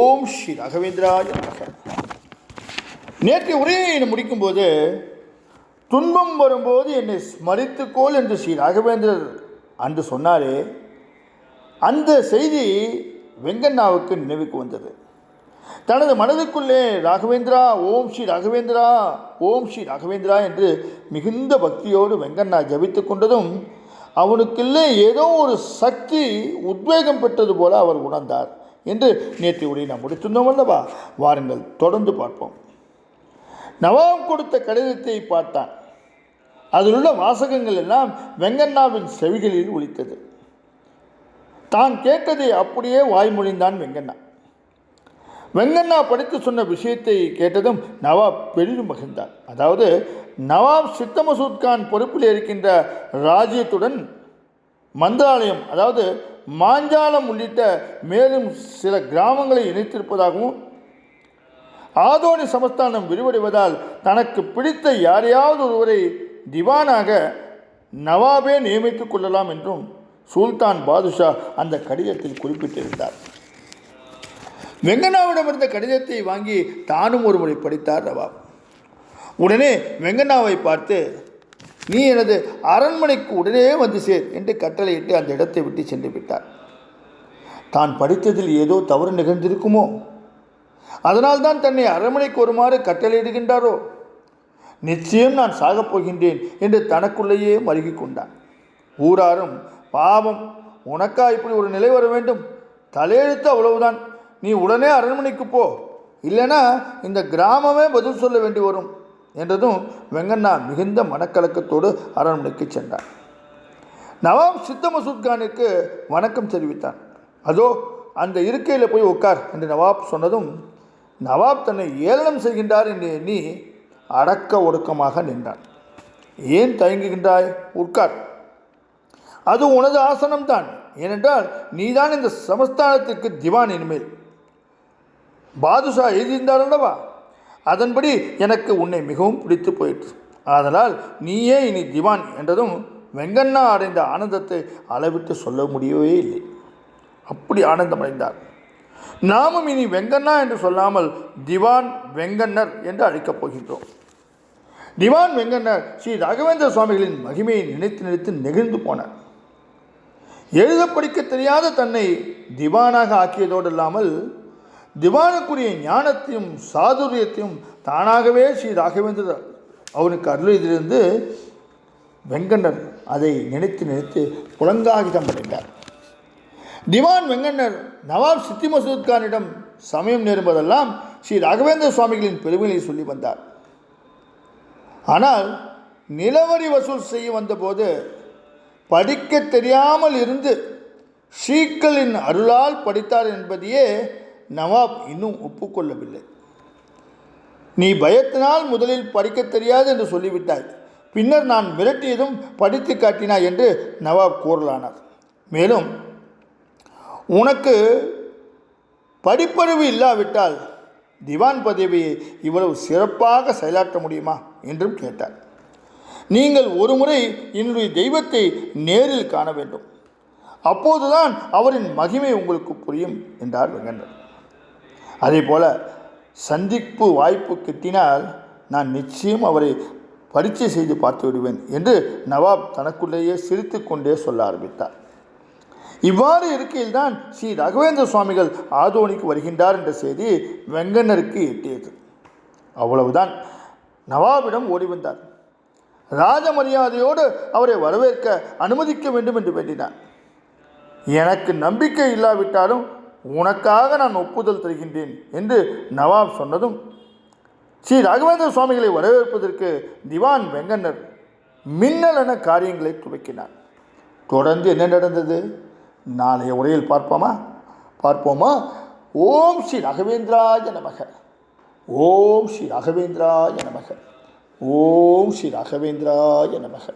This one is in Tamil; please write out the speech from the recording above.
ஓம் ஸ்ரீ ராகவேந்திராய நமக. நேற்று உரையை முடிக்கும்போது, துன்பம் வரும்போது என்னை ஸ்மரித்துக்கோள் என்று ஸ்ரீ ராகவேந்திரர் அன்று சொன்னாரே, அந்த செய்தி வெங்கண்ணாவுக்கு நினைவுக்கு வந்தது. தனது மனதுக்குள்ளே ராகவேந்திரா, ஓம் ஸ்ரீ ராகவேந்திரா, ஓம் ஸ்ரீ ராகவேந்திரா என்று மிகுந்த பக்தியோடு வெங்கண்ணா ஜபித்து கொண்டதும் அவனுக்குள்ளே ஏதோ ஒரு சக்தி உத்வேகம் பெற்றது போல அவர் உணர்ந்தார் என்று நேற்று உரை நாம் முடித்திருந்தோம் அல்லவா? வாருங்கள் தொடர்ந்து பார்ப்போம். நவாப் கொடுத்த கடிதத்தை பார்த்தான். அதில் உள்ள வாசகங்கள் எல்லாம் வெங்கண்ணாவின் செவிகளில் ஒலித்தது. தான் கேட்டதை அப்படியே வாய்மொழிந்தான் வெங்கண்ணா. வெங்கண்ணா படித்து சொன்ன விஷயத்தை கேட்டதும் நவாப் பெரிதும் மகிழ்ந்தார். அதாவது நவாப் சித்த மசூத் கான் பொறுப்பில் இருக்கின்ற ராஜ்யத்துடன் மந்திராலயம், அதாவது மாஞ்சாலம் உள்ளிட்ட மேலும் சில கிராமங்களை இணைத்திருப்பதாகவும், ஆதோனி சமஸ்தானம் விரிவடைவதால் தனக்கு பிடித்த யாரையாவது ஒருவரை திவானாக நவாபே நியமித்துக் கொள்ளலாம் என்றும் சுல்தான் பாதுஷா அந்த கடிதத்தில் குறிப்பிட்டிருந்தார். வெங்கண்ணாவிடமிருந்த கடிதத்தை வாங்கி தானும் ஒரு முறை படித்தார் நவாப். உடனே வெங்கண்ணாவை பார்த்து, நீ எனது அரண்மனைக்கு உடனே வந்து சேர் என்று கட்டளையிட்டு அந்த இடத்தை விட்டு சென்று விட்டார். தான் படித்ததில் ஏதோ தவறு நிகழ்ந்திருக்குமோ, அதனால்தான் தன்னை அரண்மனைக்கு வருமாறு கட்டளையிடுகின்றாரோ, நிச்சயம் நான் சாகப் போகின்றேன் என்று தனக்குள்ளேயே மருகி கொண்டான். ஊராரும், பாவம், உனக்கா இப்படி ஒரு நிலை வர வேண்டும்? தலையெழுத்து அவ்வளவுதான், நீ உடனே அரண்மனைக்கு போ, இல்லைனா இந்த கிராமமே பதில் சொல்ல வேண்டி வரும் என்றதும் வெங்கண்ணா மிகுந்த மனக்கலக்கத்தோடு அரண்மனைக்கு சென்றார். நவாப் சித்த மசூத் கானுக்கு வணக்கம் தெரிவித்தான். அதோ அந்த இருக்கையில் போய் உட்கார் என்று நவாப் சொன்னதும் நவாப் தன்னை ஏளனம் செய்கின்றார் என்று எண்ணி அடக்க ஒடுக்கமாக நின்றான். ஏன் தயங்குகின்றாய்? உட்கார், அது உனது ஆசனம்தான். ஏனென்றால் நீதான் இந்த சமஸ்தானத்திற்கு திவான். இனிமேல் பாதுஷா எழுதியிருந்தார் அல்லவா, அதன்படி எனக்கு உன்னை மிகவும் பிடித்து போயிற்று. அதனால் நீயே இனி திவான் என்றதும் வெங்கண்ணா அடைந்த ஆனந்தத்தை அளவிட்டு சொல்ல முடியவே இல்லை. அப்படி ஆனந்தமடைந்தார். நாமும் இனி வெங்கண்ணா என்று சொல்லாமல் திவான் வெங்கண்ணர் என்று அழைக்கப் போகின்றோம். திவான் வெங்கண்ணர் ஸ்ரீ ராகவேந்திர சுவாமிகளின் மகிமையை நினைத்து நினைத்து நெகிழ்ந்து போனார். எழுத படிக்க தெரியாத தன்னை திவானாக ஆக்கியதோடு இல்லாமல் திவானுக்குரிய ஞானத்தையும் சாதுரியத்தையும் தானாகவே ஸ்ரீ ராகவேந்திரர் அவனுக்கு அருளிலிருந்து வெங்கண்ணர் அதை நினைத்து நினைத்து புலங்காகிதம் அடைந்தார். திவான் வெங்கண்ணர் நவாப் சித்தி மசூத் கானிடம் சமயம் நேரும்போதெல்லாம் ஸ்ரீ ராகவேந்திர சுவாமிகளின் பெருமைகளை சொல்லி வந்தார். ஆனால் நிலவரி வசூல் செய்ய வந்தபோது படிக்க தெரியாமல் இருந்து ஷீக்களின் அருளால் படித்தார் என்பதையே நவாப் இன்னும் ஒப்புக்கொள்ளவில்லை. நீ பயத்தினால் முதலில் படிக்க தெரியாது என்று சொல்லிவிட்டாய், பின்னர் நான் மிரட்டியதும் படித்து காட்டினாய் என்று நவாப் கூறலானார். மேலும் உனக்கு படிப்பறிவு இல்லாவிட்டால் திவான் பதவியை இவ்வளவு சிறப்பாக செயலாற்ற முடியுமா என்றும் கேட்டார். நீங்கள் ஒரு முறை என்னுடைய தெய்வத்தை நேரில் காண வேண்டும், அப்போதுதான் அவரின் மகிமை உங்களுக்கு புரியும் என்றார் வெங்கண்ணர். அதே போல சந்திப்பு வாய்ப்பு கிட்டினால் நான் நிச்சயம் அவரை பரீட்சை செய்து பார்த்து விடுவேன் என்று நவாப் தனக்குள்ளேயே சிரித்து கொண்டே சொல்ல ஆரம்பித்தார். இவ்வாறு இருக்கையில்தான் ஸ்ரீ ராகவேந்திர சுவாமிகள் ஆதோனிக்கு வருகின்றார் என்ற செய்தி வெங்கண்ணருக்கு எட்டியது. அவ்வளவுதான், நவாபிடம் ஓடி வந்தார். ராஜ மரியாதையோடு அவரை வரவேற்க அனுமதிக்க வேண்டும் என்று வேண்டினார். எனக்கு நம்பிக்கை இல்லாவிட்டாலும் உனக்காக நான் ஒப்புதல் தருகின்றேன் என்று நவாப் சொன்னதும் ஸ்ரீ ராகவேந்திர சுவாமிகளை வரவேற்பதற்கு திவான் வெங்கண்ணர் மின்னலென காரியங்களை துவக்கினார். தொடர்ந்து என்ன நடந்தது நாளைய உரையில் பார்ப்போமா? ஓம் ஸ்ரீ ராகவேந்திராய நமக. ஓம் ஸ்ரீ ராகவேந்திராய நமக. ஓம் ஸ்ரீ ராகவேந்திராய நமக.